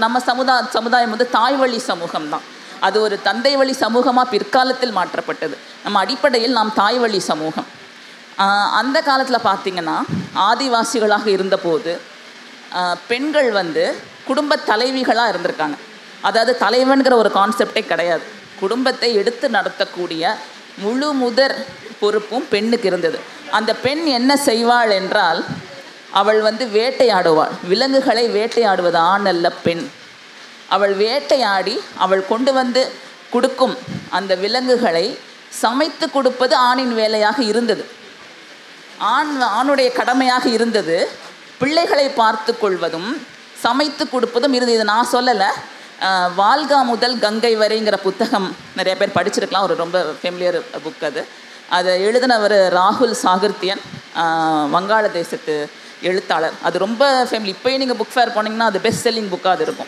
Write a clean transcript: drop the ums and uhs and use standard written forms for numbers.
நம்ம சமுதாயம் வந்து தாய் வழி சமூகம் தான். அது ஒரு தந்தை வழி சமூகமாக பிற்காலத்தில் மாற்றப்பட்டது. நம்ம அடிப்படையில் நாம் தாய் வழி சமூகம். அந்த காலத்தில் பார்த்திங்கன்னா ஆதிவாசிகளாக இருந்தபோது பெண்கள் வந்து குடும்ப தலைவிகளாக இருந்திருக்காங்க. அதாவது தலைவன்கிற ஒரு கான்செப்டே கிடையாது. குடும்பத்தை எடுத்து நடத்தக்கூடிய முழு முதற் பொறுப்பும் பெண்ணுக்கு இருந்தது. அந்த பெண் என்ன செய்வாள் என்றால், அவள் வந்து வேட்டையாடுவாள். விலங்குகளை வேட்டையாடுவது ஆண் அல்ல, பெண். அவள் வேட்டையாடி அவள் கொண்டு வந்து கொடுக்கும் அந்த விலங்குகளை சமைத்து கொடுப்பது ஆணின் வேலையாக இருந்தது. ஆணுடைய கடமையாக இருந்தது. பிள்ளைகளை பார்த்து கொள்வதும் சமைத்து கொடுப்பதும் இருந்தது. இது நான் சொல்லலை. வால்கா முதல் கங்கை வரைங்கிற புத்தகம் நிறைய பேர் படிச்சிருக்கலாம். ஒரு ரொம்ப ஃபெமிலியர் புக் அது. அதை எழுதினவர் ராகுல் சாகிர்த்தியன், வங்காளதேசத்து எழுத்தாளர். அது ரொம்ப ஃபேமிலி. இப்போயே நீங்கள் புக் ஃபேர் போனீங்கன்னா அது பெஸ்ட் செல்லிங் புக்காக அது இருக்கும்.